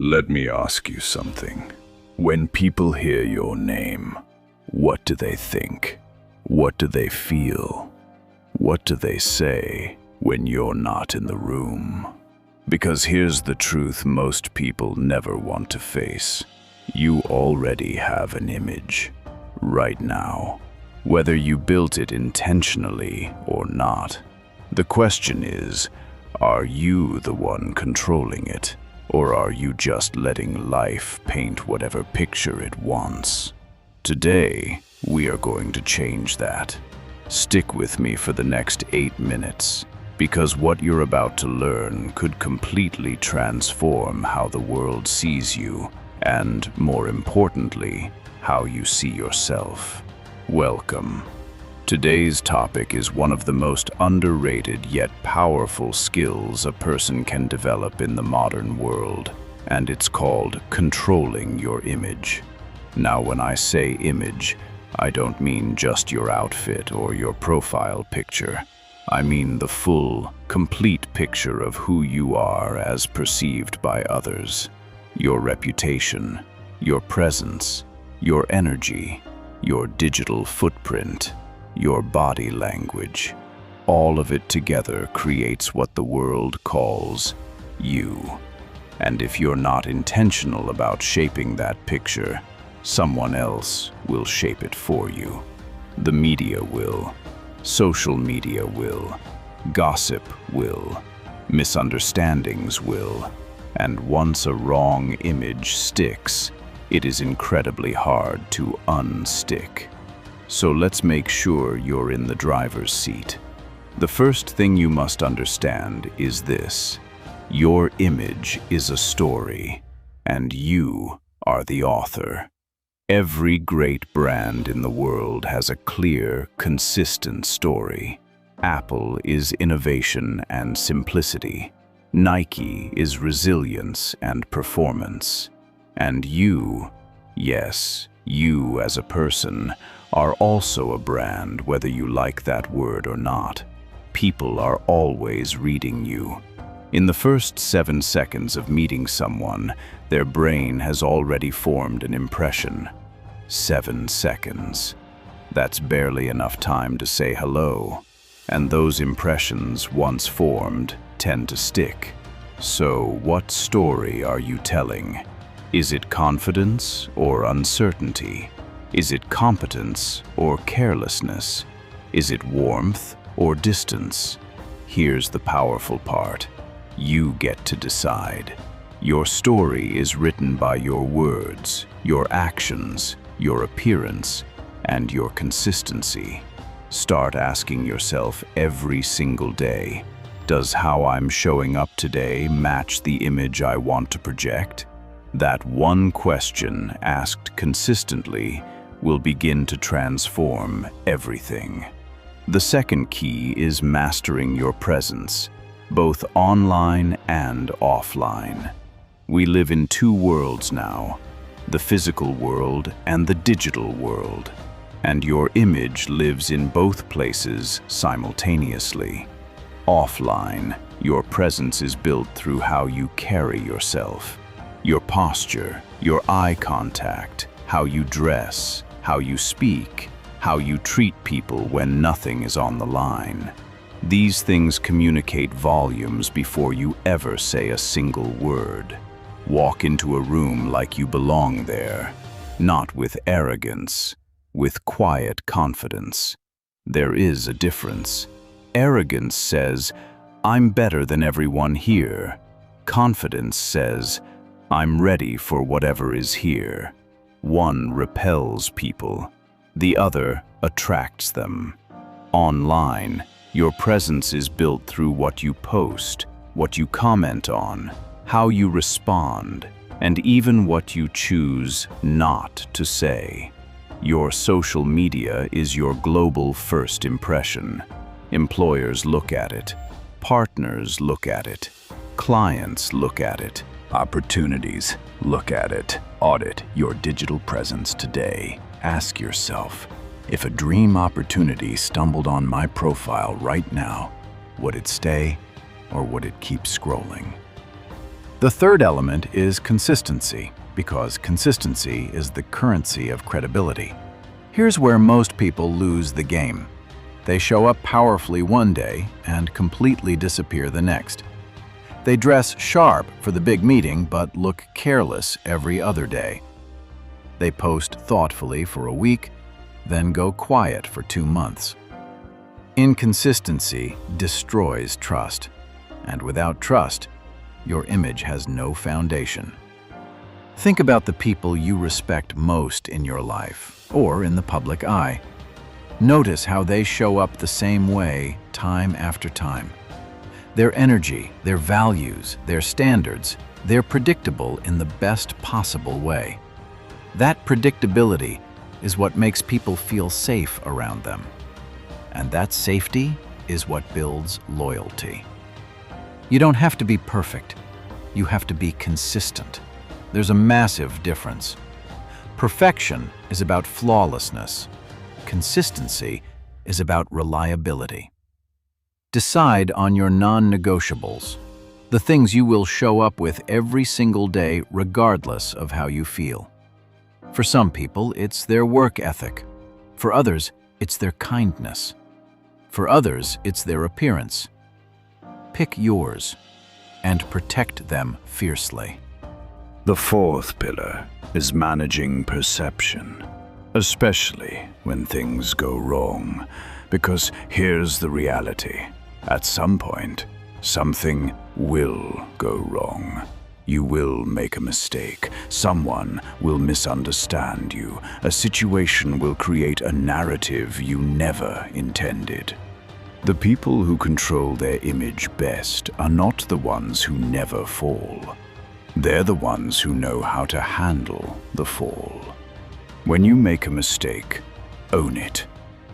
Let me ask you something. When people hear your name, what do they think? What do they feel? What do they say when you're not in the room? Because here's the truth most people never want to face. You already have an image, right now, whether you built it intentionally or not. The question is, are you the one controlling it? Or are you just letting life paint whatever picture it wants? Today, we are going to change that. Stick with me for the next 8 minutes, because what you're about to learn could completely transform how the world sees you, and, more importantly, how you see yourself. Welcome. Today's topic is one of the most underrated yet powerful skills a person can develop in the modern world, and it's called controlling your image. Now, when I say image, I don't mean just your outfit or your profile picture. I mean the full, complete picture of who you are as perceived by others. Your reputation, your presence, your energy, your digital footprint, your body language. All of it together creates what the world calls you. And if you're not intentional about shaping that picture, someone else will shape it for you. The media will, social media will, gossip will, misunderstandings will, and once a wrong image sticks, it is incredibly hard to unstick. So let's make sure you're in the driver's seat. The first thing you must understand is this: your image is a story, and you are the author. Every great brand in the world has a clear, consistent story. Apple is innovation and simplicity. Nike is resilience and performance. And you, yes, you as a person, are also a brand, whether you like that word or not. People are always reading you. In the first 7 seconds of meeting someone, their brain has already formed an impression. 7 seconds. That's barely enough time to say hello. And those impressions, once formed, tend to stick. So, what story are you telling? Is it confidence or uncertainty? Is it competence or carelessness? Is it warmth or distance? Here's the powerful part. You get to decide. Your story is written by your words, your actions, your appearance, and your consistency. Start asking yourself every single day, does how I'm showing up today match the image I want to project? That one question, asked consistently, will begin to transform everything. The second key is mastering your presence, both online and offline. We live in two worlds now, the physical world and the digital world, and your image lives in both places simultaneously. Offline, your presence is built through how you carry yourself, your posture, your eye contact, how you dress, how you speak, how you treat people when nothing is on the line. These things communicate volumes before you ever say a single word. Walk into a room like you belong there, not with arrogance, with quiet confidence. There is a difference. Arrogance says, "I'm better than everyone here." Confidence says, "I'm ready for whatever is here." One repels people, the other attracts them. Online, your presence is built through what you post, what you comment on, how you respond, and even what you choose not to say. Your social media is your global first impression. Employers look at it, partners look at it, clients look at it, opportunities look at it. Audit your digital presence today. Ask yourself, if a dream opportunity stumbled on my profile right now, would it stay or would it keep scrolling? The third element is consistency, because consistency is the currency of credibility. Here's where most people lose the game. They show up powerfully one day and completely disappear the next. They dress sharp for the big meeting but look careless every other day. They post thoughtfully for a week, then go quiet for 2 months. Inconsistency destroys trust, and without trust, your image has no foundation. Think about the people you respect most in your life or in the public eye. Notice how they show up the same way time after time. Their energy, their values, their standards, they're predictable in the best possible way. That predictability is what makes people feel safe around them. And that safety is what builds loyalty. You don't have to be perfect. You have to be consistent. There's a massive difference. Perfection is about flawlessness. Consistency is about reliability. Decide on your non-negotiables, the things you will show up with every single day regardless of how you feel. For some people, it's their work ethic. For others, it's their kindness. For others, it's their appearance. Pick yours and protect them fiercely. The fourth pillar is managing perception, especially when things go wrong. Because here's the reality. At some point, something will go wrong. You will make a mistake. Someone will misunderstand you. A situation will create a narrative you never intended. The people who control their image best are not the ones who never fall. They're the ones who know how to handle the fall. When you make a mistake, own it.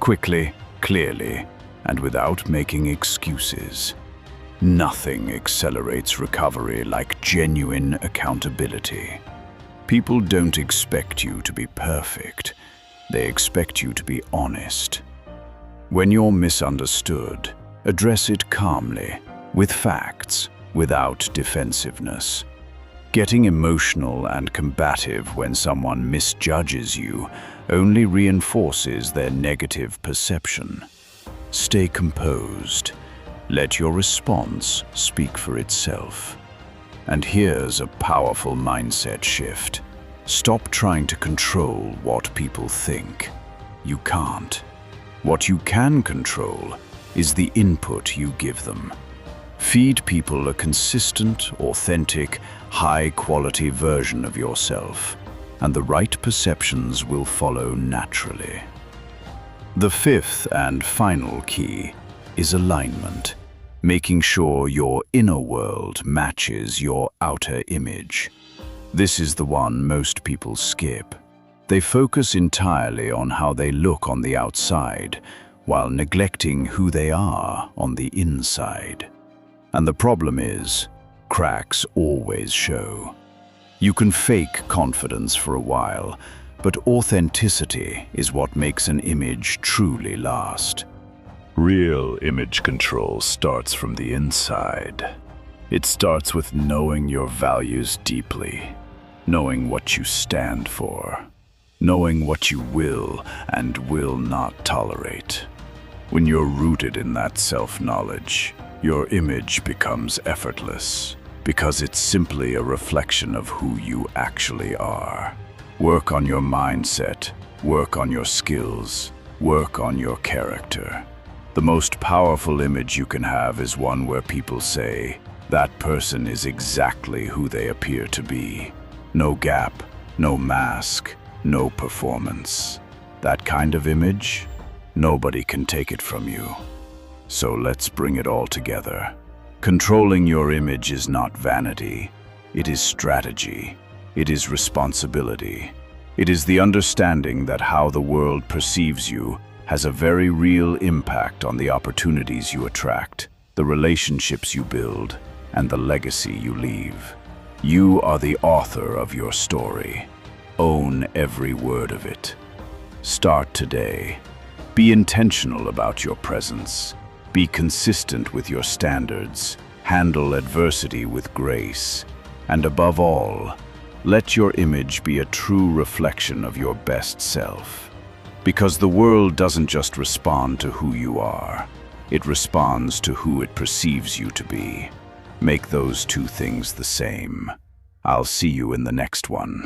Quickly, clearly, and without making excuses. Nothing accelerates recovery like genuine accountability. People don't expect you to be perfect. They expect you to be honest. When you're misunderstood, address it calmly, with facts, without defensiveness. Getting emotional and combative when someone misjudges you only reinforces their negative perception. Stay composed. Let your response speak for itself. And here's a powerful mindset shift. Stop trying to control what people think. You can't. What you can control is the input you give them. Feed people a consistent, authentic, high-quality version of yourself, and the right perceptions will follow naturally. The fifth and final key is alignment, making sure your inner world matches your outer image. This is the one most people skip. They focus entirely on how they look on the outside, while neglecting who they are on the inside. And the problem is, cracks always show. You can fake confidence for a while, but authenticity is what makes an image truly last. Real image control starts from the inside. It starts with knowing your values deeply, knowing what you stand for, knowing what you will and will not tolerate. When you're rooted in that self-knowledge, your image becomes effortless, because it's simply a reflection of who you actually are. Work on your mindset, work on your skills, work on your character. The most powerful image you can have is one where people say, that person is exactly who they appear to be. No gap, no mask, no performance. That kind of image, nobody can take it from you. So let's bring it all together. Controlling your image is not vanity. It is strategy. It is responsibility. It is the understanding that how the world perceives you has a very real impact on the opportunities you attract, the relationships you build, and the legacy you leave. You are the author of your story. Own every word of it. Start today. Be intentional about your presence. Be consistent with your standards. Handle adversity with grace. And above all, let your image be a true reflection of your best self. Because the world doesn't just respond to who you are, it responds to who it perceives you to be. Make those two things the same. I'll see you in the next one.